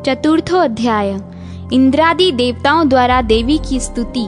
चतुर्थो अध्याय। इंद्रादि देवताओं द्वारा देवी की स्तुति।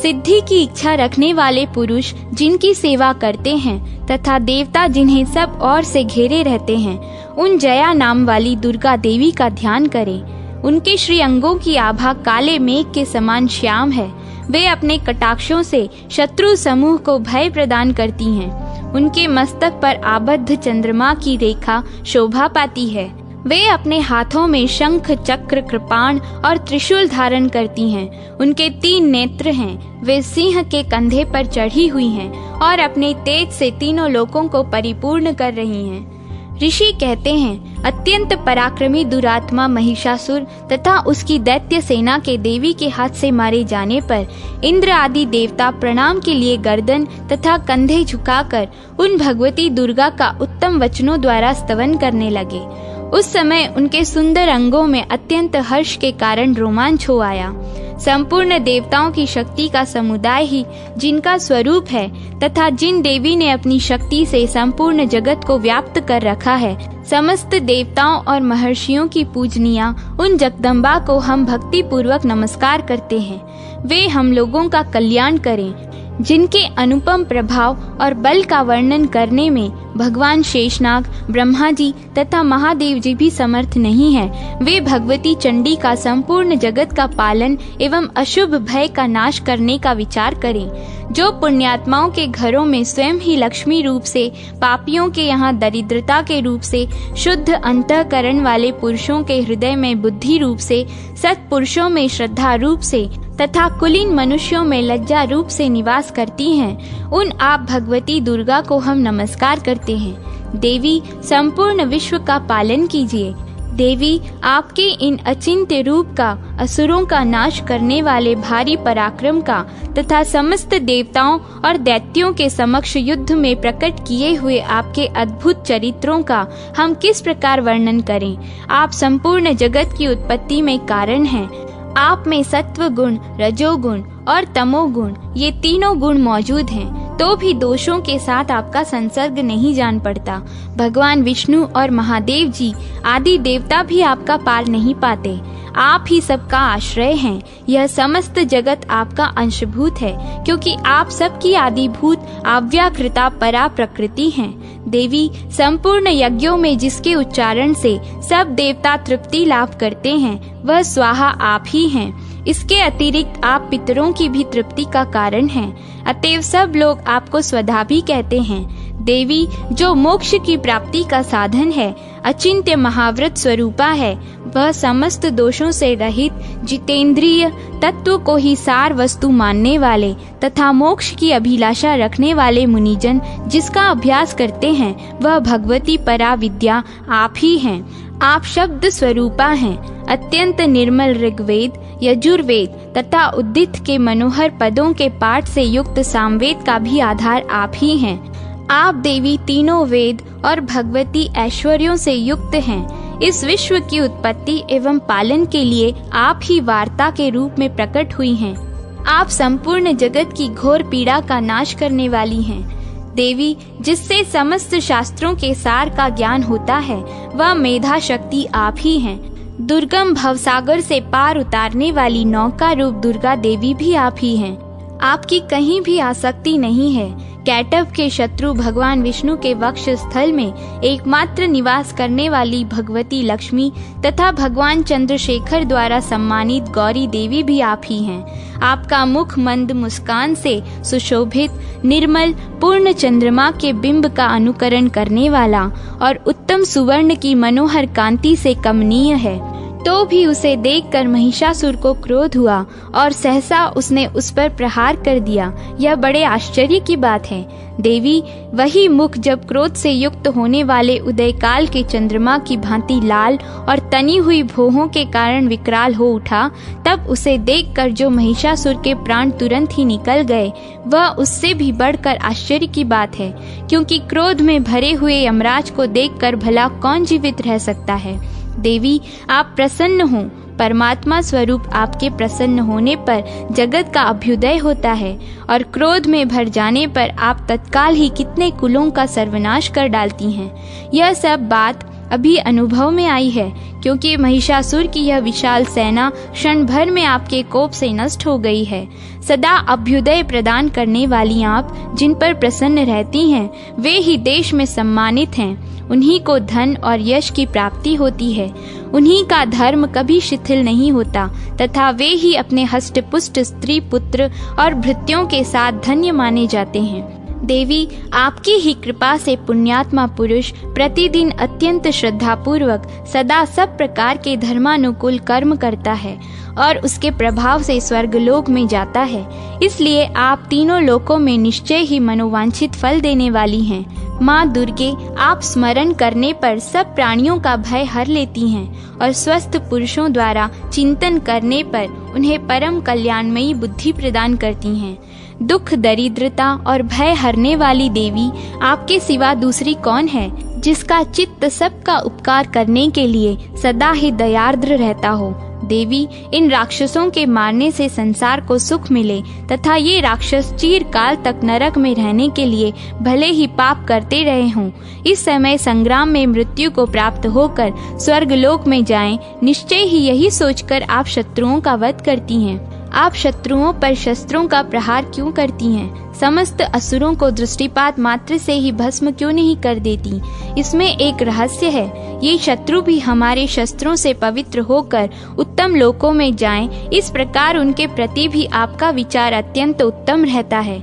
सिद्धि की इच्छा रखने वाले पुरुष जिनकी सेवा करते हैं तथा देवता जिन्हें सब ओर से घेरे रहते हैं, उन जया नाम वाली दुर्गा देवी का ध्यान करें। उनके श्री अंगों की आभा काले मेघ के समान श्याम है। वे अपने कटाक्षों से शत्रु समूह को भय प्रदान करती हैं। उनके मस्तक पर आबद्ध चंद्रमा की रेखा शोभा पाती है। वे अपने हाथों में शंख, चक्र, कृपाण और त्रिशूल धारण करती हैं। उनके 3 नेत्र हैं। वे सिंह के कंधे पर चढ़ी हुई हैं और अपने तेज से तीनों लोकों को परिपूर्ण कर रही हैं। ऋषि कहते हैं, अत्यंत पराक्रमी दुरात्मा महिषासुर तथा उसकी दैत्य सेना के देवी के हाथ से मारे जाने पर इंद्र आदि देवता प्रणाम के लिए गर्दन तथा कंधे झुकाकर उन भगवती दुर्गा का उत्तम वचनों द्वारा स्तवन करने लगे। उस समय उनके सुंदर अंगों में अत्यंत हर्ष के कारण रोमांच हो आया। संपूर्ण देवताओं की शक्ति का समुदाय ही जिनका स्वरूप है तथा जिन देवी ने अपनी शक्ति से संपूर्ण जगत को व्याप्त कर रखा है, समस्त देवताओं और महर्षियों की पूजनिया उन जगदम्बा को हम भक्ति पूर्वक नमस्कार करते हैं। वे हम लोगों का कल्याण करें। जिनके अनुपम प्रभाव और बल का वर्णन करने में भगवान शेषनाग, ब्रह्मा जी तथा महादेव जी भी समर्थ नहीं हैं, वे भगवती चंडी का संपूर्ण जगत का पालन एवं अशुभ भय का नाश करने का विचार करें। जो पुण्यात्माओं के घरों में स्वयं ही लक्ष्मी रूप से, पापियों के यहाँ दरिद्रता के रूप से, शुद्ध अंतःकरण वाले पुरुषों के हृदय में बुद्धि रूप से, सत्पुरुषों में श्रद्धा रूप से तथा कुलीन मनुष्यों में लज्जा रूप से निवास करती हैं, उन आप भगवती दुर्गा को हम नमस्कार करते हैं। देवी, संपूर्ण विश्व का पालन कीजिए। देवी, आपके इन अचिंत्य रूप का, असुरों का नाश करने वाले भारी पराक्रम का तथा समस्त देवताओं और दैत्यों के समक्ष युद्ध में प्रकट किए हुए आपके अद्भुत चरित्रों का हम किस प्रकार वर्णन करें। आप संपूर्ण जगत की उत्पत्ति में कारण हैं। आप में सत्व गुण, रजोगुण और तमोगुण, ये तीनों गुण मौजूद हैं, तो भी दोषों के साथ आपका संसर्ग नहीं जान पड़ता। भगवान विष्णु और महादेव जी आदि देवता भी आपका पार नहीं पाते। आप ही सबका आश्रय हैं। यह समस्त जगत आपका अंशभूत है, क्योंकि आप सबकी आदिभूत अव्याकृता परा प्रकृति हैं। देवी, संपूर्ण यज्ञों में जिसके उच्चारण से सब देवता तृप्ति लाभ करते हैं, वह स्वाहा आप ही हैं। इसके अतिरिक्त आप पितरों की भी तृप्ति का कारण हैं। अतएव सब लोग आपको स्वधा भी कहते हैं। देवी, जो मोक्ष की प्राप्ति का साधन है, अचिंत्य महाव्रत स्वरूपा है, वह समस्त दोषों से रहित, जितेंद्रिय, तत्व को ही सार वस्तु मानने वाले तथा मोक्ष की अभिलाषा रखने वाले मुनिजन जिसका अभ्यास करते हैं, वह भगवती परा विद्या आप ही हैं। आप शब्द स्वरूपा हैं। अत्यंत निर्मल ऋग्वेद, यजुर्वेद तथा उद्दित के मनोहर पदों के पाठ से युक्त सामवेद का भी आधार आप ही हैं। आप देवी तीनों वेद और भगवती ऐश्वर्यों से युक्त हैं। इस विश्व की उत्पत्ति एवं पालन के लिए आप ही वार्ता के रूप में प्रकट हुई हैं। आप संपूर्ण जगत की घोर पीड़ा का नाश करने वाली हैं। देवी, जिससे समस्त शास्त्रों के सार का ज्ञान होता है, वह मेधा शक्ति आप ही हैं। दुर्गम भवसागर से पार उतारने वाली नौका रूप दुर्गा देवी भी आप ही हैं। आपकी कहीं भी आसक्ति नहीं है। कैटभ के शत्रु भगवान विष्णु के वक्ष स्थल में एकमात्र निवास करने वाली भगवती लक्ष्मी तथा भगवान चंद्रशेखर द्वारा सम्मानित गौरी देवी भी आप ही हैं। आपका मुख मंद मुस्कान से सुशोभित, निर्मल, पूर्ण चंद्रमा के बिंब का अनुकरण करने वाला और उत्तम सुवर्ण की मनोहर कांति से कमनीय है। तो भी उसे देखकर महिषासुर को क्रोध हुआ और सहसा उसने उस पर प्रहार कर दिया। यह बड़े आश्चर्य की बात है। देवी, वही मुख जब क्रोध से युक्त होने वाले उदयकाल के चंद्रमा की भांति लाल और तनी हुई भौहों के कारण विकराल हो उठा, तब उसे देखकर जो महिषासुर के प्राण तुरंत ही निकल गए, वह उससे भी बढ़कर आश्चर्य की बात है, क्योंकि क्रोध में भरे हुए यमराज को देखकर भला कौन जीवित रह सकता है। देवी, आप प्रसन्न हो। परमात्मा स्वरूप आपके प्रसन्न होने पर जगत का अभ्युदय होता है और क्रोध में भर जाने पर आप तत्काल ही कितने कुलों का सर्वनाश कर डालती हैं। यह सब बात अभी अनुभव में आई है, क्योंकि महिषासुर की यह विशाल सेना क्षण भर में आपके कोप से नष्ट हो गई है। सदा अभ्युदय प्रदान करने वाली आप जिन पर प्रसन्न रहती हैं, वे ही देश में सम्मानित हैं। उन्हीं को धन और यश की प्राप्ति होती है। उन्हीं का धर्म कभी शिथिल नहीं होता तथा वे ही अपने हष्टपुष्ट स्त्री पुत्र और भृत्यों के साथ धन्य माने जाते हैं। देवी, आपकी ही कृपा से पुण्यात्मा पुरुष प्रतिदिन अत्यंत श्रद्धापूर्वक सदा सब प्रकार के धर्मानुकूल कर्म करता है और उसके प्रभाव से स्वर्गलोक में जाता है। इसलिए आप तीनों लोकों में निश्चय ही मनोवांछित फल देने वाली हैं। माँ दुर्गे, आप स्मरण करने पर सब प्राणियों का भय हर लेती हैं और स्वस्थ पुरुषों द्वारा चिंतन करने पर उन्हें परम कल्याणमयी बुद्धि प्रदान करती हैं। दुख, दरिद्रता और भय हरने वाली देवी, आपके सिवा दूसरी कौन है जिसका चित्त सबका उपकार करने के लिए सदा ही दयार्द्र रहता हो। देवी, इन राक्षसों के मारने से संसार को सुख मिले तथा ये राक्षस चिरकाल तक नरक में रहने के लिए भले ही पाप करते रहे हों, इस समय संग्राम में मृत्यु को प्राप्त होकर स्वर्गलोक में जाएं, निश्चय ही यही सोचकर आप शत्रुओं का वध करती हैं। आप शत्रुओं पर शस्त्रों का प्रहार क्यों करती हैं? समस्त असुरों को दृष्टिपात मात्र से ही भस्म क्यों नहीं कर देती? इसमें एक रहस्य है। ये शत्रु भी हमारे शस्त्रों से पवित्र होकर उत्तम लोकों में जाएं, इस प्रकार उनके प्रति भी आपका विचार अत्यंत उत्तम रहता है।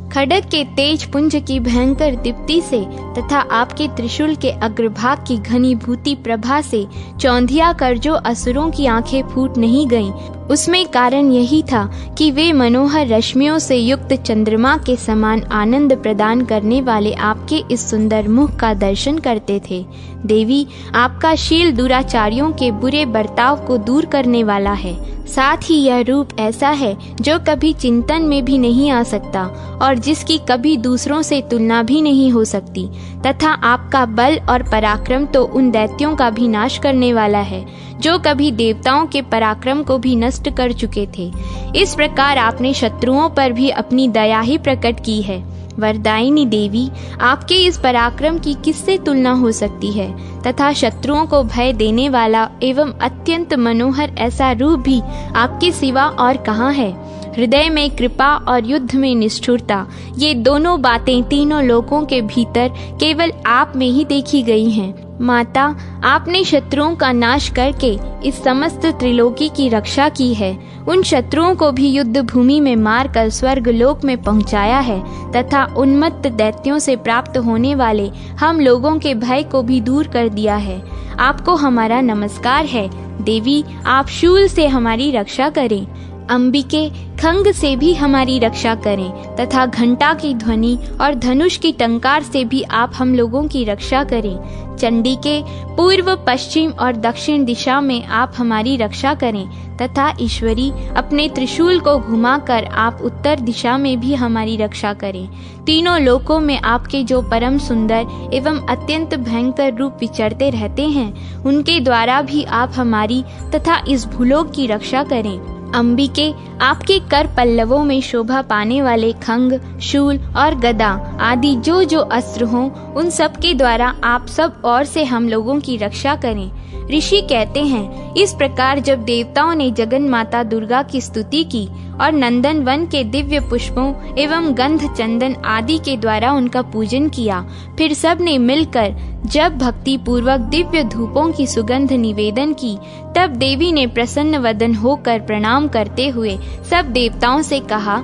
खड्ग के तेज पुंज की भयंकर दीप्ति से तथा आपके त्रिशूल के अग्रभाग की घनीभूति प्रभा से चौंधिया कर जो असुरों की आंखें फूट नहीं गईं, उसमें कारण यही था कि वे मनोहर रश्मियों से युक्त चंद्रमा के समान आनंद प्रदान करने वाले आपके इस सुंदर मुख का दर्शन करते थे। देवी, आपका शील दुराचारियों के बुरे बर्ताव को दूर करने वाला है। साथ ही यह रूप ऐसा है जो कभी चिंतन में भी नहीं आ सकता और जिसकी कभी दूसरों से तुलना भी नहीं हो सकती, तथा आपका बल और पराक्रम तो उन दैत्यों का भी नाश करने वाला है जो कभी देवताओं के पराक्रम को भी नष्ट कर चुके थे। इस प्रकार आपने शत्रुओं पर भी अपनी दया ही प्रकट की है। वरदायिनी देवी, आपके इस पराक्रम की किससे तुलना हो सकती है तथा शत्रुओं को भय देने वाला एवं अत्यंत मनोहर ऐसा रूप भी आपके सिवा और कहाँ है? हृदय में कृपा और युद्ध में निष्ठुरता, ये दोनों बातें तीनों लोकों के भीतर केवल आप में ही देखी गई हैं। माता, आपने शत्रुओं का नाश करके इस समस्त त्रिलोकी की रक्षा की है। उन शत्रुओं को भी युद्ध भूमि में मारकर स्वर्गलोक में पहुंचाया है तथा उन्मत्त दैत्यों से प्राप्त होने वाले हम लोगों के भय को भी दूर कर दिया है। आपको हमारा नमस्कार है। देवी, आप शूल से हमारी रक्षा करें। अंबिके, खंग से भी हमारी रक्षा करें तथा घंटा की ध्वनि और धनुष की टंकार से भी आप हम लोगों की रक्षा करें। चंडिके, पूर्व, पश्चिम और दक्षिण दिशा में आप हमारी रक्षा करें तथा ईश्वरी, अपने त्रिशूल को घुमाकर आप उत्तर दिशा में भी हमारी रक्षा करें। तीनों लोकों में आपके जो परम सुंदर एवं अत्यंत भयंकर रूप विचरते रहते हैं, उनके द्वारा भी आप हमारी तथा इस भूलोक की रक्षा करें। अंबिके, आपके कर पल्लवों में शोभा पाने वाले खंग, शूल और गदा आदि जो जो अस्त्र हों, उन सब के द्वारा आप सब और से हम लोगों की रक्षा करें। ऋषि कहते हैं, इस प्रकार जब देवताओं ने जगन माता दुर्गा की स्तुति की और नंदन वन के दिव्य पुष्पों एवं गंध चंदन आदि के द्वारा उनका पूजन किया, फिर सब ने मिलकर जब भक्ति पूर्वक दिव्य धूपों की सुगंध निवेदन की, तब देवी ने प्रसन्न वदन होकर प्रणाम करते हुए सब देवताओं से कहा।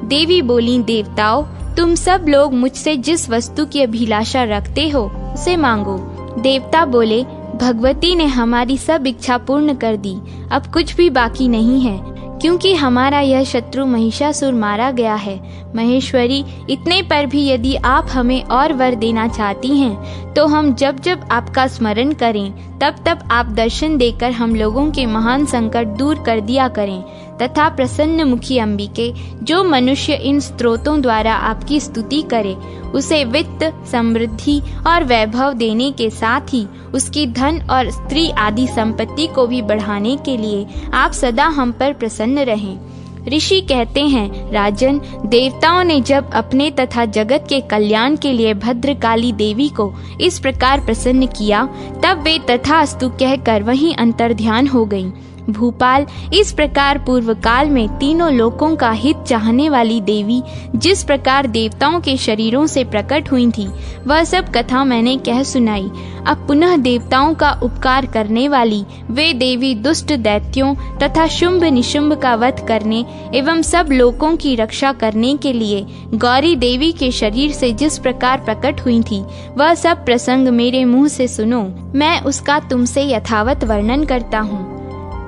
देवी बोली, देवताओं, तुम सब लोग मुझसे जिस वस्तु की अभिलाषा रखते हो उसे मांगो। देवता बोले, भगवती ने हमारी सब इच्छा पूर्ण कर दी, अब कुछ भी बाकी नहीं है, क्योंकि हमारा यह शत्रु महिषासुर मारा गया है। महेश्वरी, इतने पर भी यदि आप हमें और वर देना चाहती हैं, तो हम जब जब आपका स्मरण करें तब तब आप दर्शन देकर हम लोगों के महान संकट दूर कर दिया करें तथा प्रसन्न मुखी अंबिके, जो मनुष्य इन स्तोत्रों द्वारा आपकी स्तुति करे, उसे वित्त, समृद्धि और वैभव देने के साथ ही उसकी धन और स्त्री आदि संपत्ति को भी बढ़ाने के लिए आप सदा हम पर प्रसन्न रहें। ऋषि कहते हैं, राजन, देवताओं ने जब अपने तथा जगत के कल्याण के लिए भद्रकाली देवी को इस प्रकार प्रसन्न किया, तब वे तथास्तु कहकर वहीं अंतर्ध्यान हो गईं। भूपाल, इस प्रकार पूर्व काल में तीनों लोकों का हित चाहने वाली देवी जिस प्रकार देवताओं के शरीरों से प्रकट हुई थी, वह सब कथा मैंने कह सुनाई। अब पुनः देवताओं का उपकार करने वाली वे देवी दुष्ट दैत्यों तथा शुंभ निशुंभ का वध करने एवं सब लोकों की रक्षा करने के लिए गौरी देवी के शरीर से जिस प्रकार प्रकट हुई थी, वह सब प्रसंग मेरे मुंह से सुनो, मैं उसका तुमसे यथावत वर्णन करता हूँ।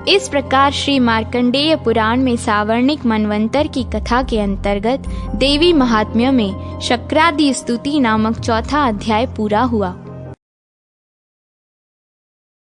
इस प्रकार श्री मार्कंडेय पुराण में सावर्णिक मनवंतर की कथा के अंतर्गत देवी महात्म्य में शक्रादि स्तुति नामक चौथा अध्याय पूरा हुआ।